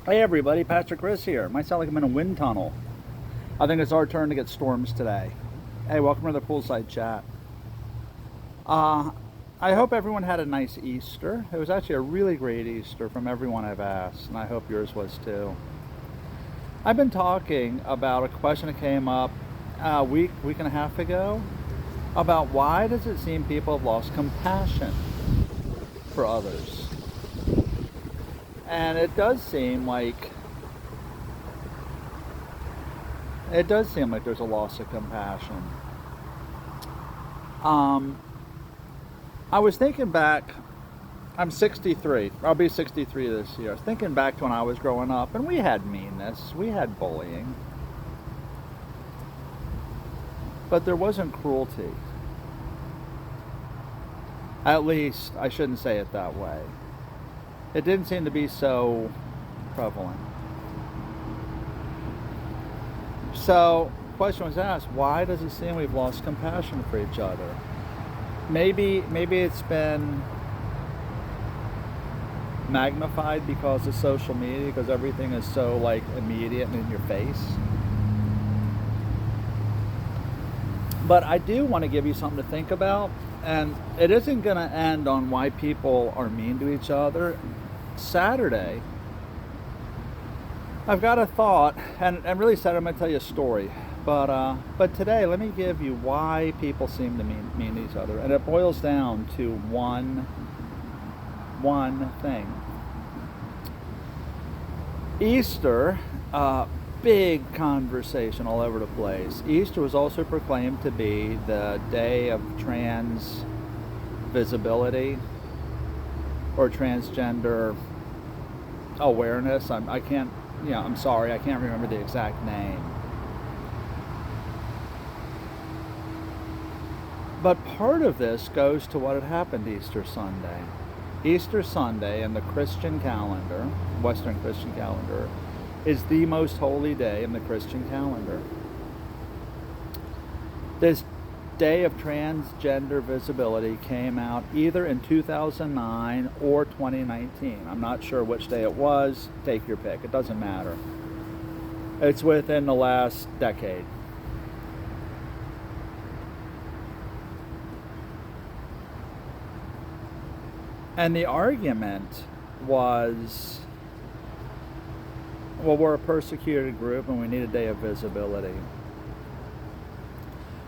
Hey everybody, Pastor Chris here. Might sound like I'm in a wind tunnel. I think it's our turn to get storms today. Hey, welcome to the poolside chat. Uh, I hope everyone had a nice Easter. It was actually a really great Easter from everyone I've asked, and I hope yours was too. I've been talking about a question that came up a week and a half ago about why does it seem people have lost compassion for others? And it does seem like there's a loss of compassion. I was thinking back. I'm 63. I'll be 63 this year. I was thinking back to when I was growing up, and we had meanness, we had bullying, but there wasn't cruelty. At least I shouldn't say it that way. It didn't seem to be so prevalent. So, the question was asked, why does it seem we've lost compassion for each other? Maybe it's been magnified because of social media, because everything is so like immediate and in your face. But I do want to give you something to think about, and it isn't going to end on why people are mean to each other. Saturday, I've got a thought, and really Saturday I'm going to tell you a story. But today, let me give you why people seem to mean to each other, and it boils down to one thing. Easter, big conversation all over the place. Easter was also proclaimed to be the day of trans visibility or transgender awareness. I'm sorry, I can't remember the exact name. But part of this goes to what had happened Easter Sunday. Easter Sunday in the Christian calendar, Western Christian calendar, is the most holy day in the Christian calendar. This day of transgender visibility came out either in 2009 or 2019. I'm not sure which day it was. Take your pick. It doesn't matter. It's within the last decade. And the argument was, well, we're a persecuted group and we need a day of visibility.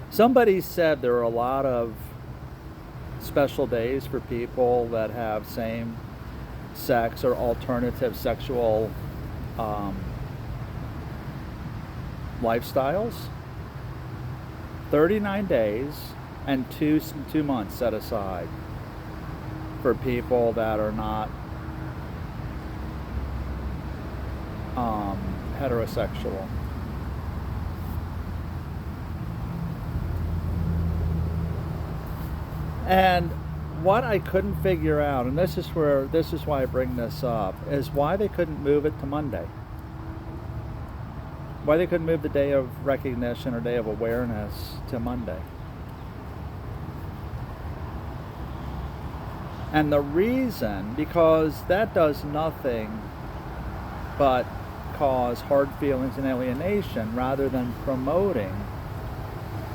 Somebody said there are a lot of special days for people that have same-sex or alternative sexual lifestyles. 39 days and two months set aside for people that are not heterosexual. And what I couldn't figure out, and this is why I bring this up, is why they couldn't move it to Monday. Why they couldn't move the day of recognition or day of awareness to Monday. And the reason, because that does nothing but cause hard feelings and alienation rather than promoting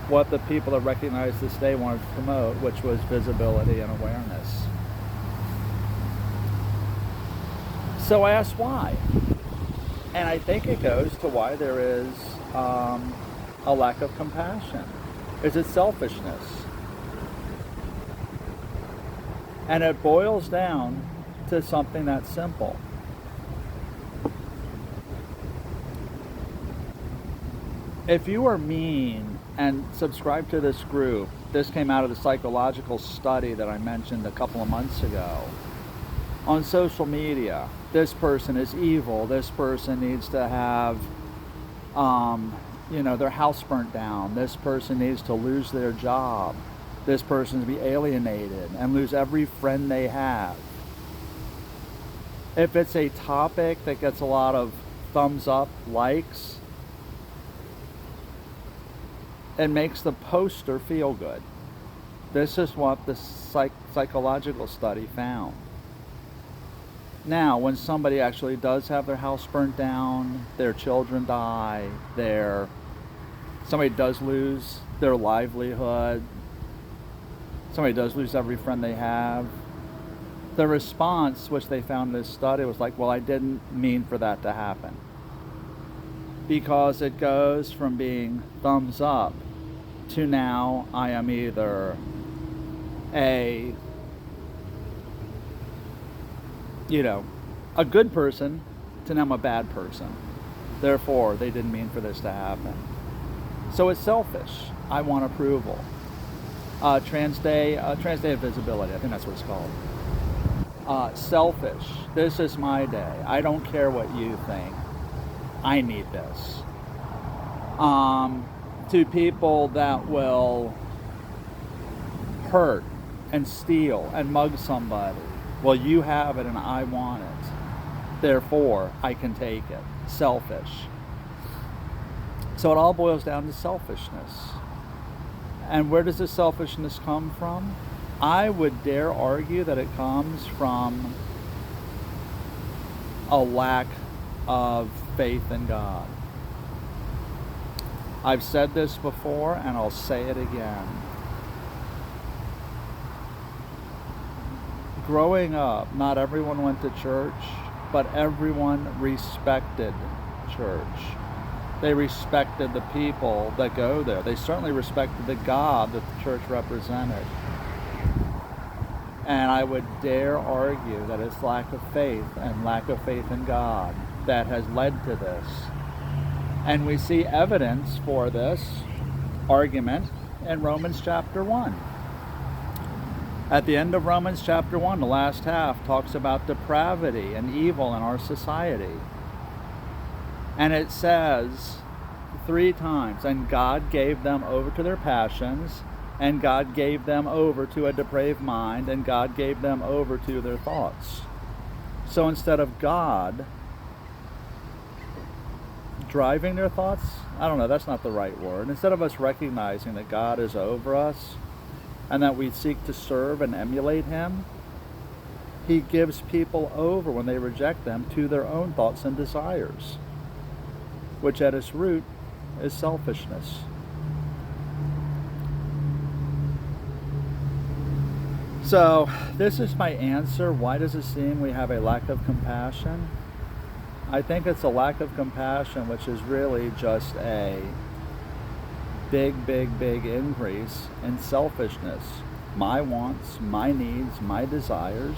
what the people that recognize this day wanted to promote, which was visibility and awareness. So I asked why. And I think it goes to why there is a lack of compassion. Is it selfishness? And it boils down to something that's simple. If you are mean and subscribe to this group, this came out of the psychological study that I mentioned a couple of months ago. On social media, this person is evil, this person needs to have their house burnt down, this person needs to lose their job, this person to be alienated and lose every friend they have. If it's a topic that gets a lot of thumbs up, likes, it makes the poster feel good. This is what the psychological study found. Now, when somebody actually does have their house burnt down, their children die, somebody does lose their livelihood, somebody does lose every friend they have, the response, which they found in this study, was like, well, I didn't mean for that to happen. Because it goes from being thumbs up to now I am either a good person to now I'm a bad person. Therefore, they didn't mean for this to happen. So it's selfish. I want approval. Trans day of visibility. I think that's what it's called. Selfish. This is my day. I don't care what you think. I need this. To people that will hurt and steal and mug somebody. Well, you have it and I want it. Therefore, I can take it. Selfish. So it all boils down to selfishness. And where does this selfishness come from? I would dare argue that it comes from a lack of faith in God. I've said this before and I'll say it again. Growing up, not everyone went to church, but everyone respected church. They respected the people that go there. They certainly respected the God that the church represented. And I would dare argue that it's lack of faith and lack of faith in God that has led to this. And we see evidence for this argument in Romans chapter 1. At the end of Romans chapter 1, the last half talks about depravity and evil in our society. And it says 3 times, and God gave them over to their passions, and God gave them over to a depraved mind, and God gave them over to their thoughts. So instead of God driving their thoughts, I don't know, that's not the right word. Instead of us recognizing that God is over us and that we seek to serve and emulate Him, He gives people over, when they reject them, to their own thoughts and desires, which at its root is selfishness. So this is my answer. Why does it seem we have a lack of compassion? I think it's a lack of compassion, which is really just a big increase in selfishness. My wants, my needs, my desires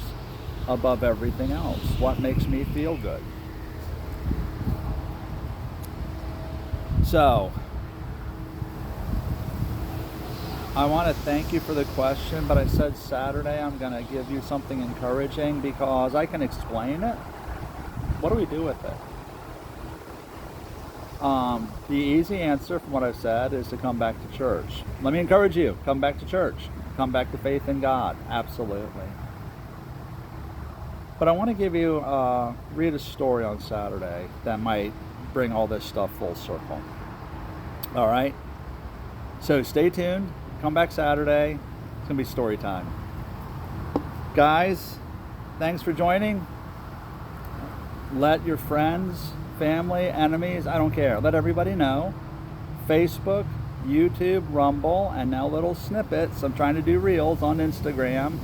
above everything else. What makes me feel good? So, I want to thank you for the question, but I said Saturday I'm going to give you something encouraging because I can explain it. What do we do with it? The easy answer from what I've said is to come back to church. Let me encourage you, come back to church. Come back to faith in God, absolutely. But I want to give you, read a story on Saturday that might bring all this stuff full circle. All right? So stay tuned, come back Saturday, it's going to be story time. Guys, thanks for joining. Let your friends, family, enemies, I don't care, let everybody know. Facebook, YouTube, Rumble, and now little snippets. I'm trying to do reels on Instagram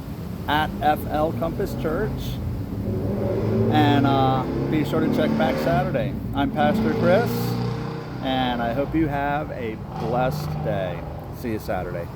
at FL Compass Church. And be sure to check back Saturday. I'm Pastor Chris, and I hope you have a blessed day. See you Saturday.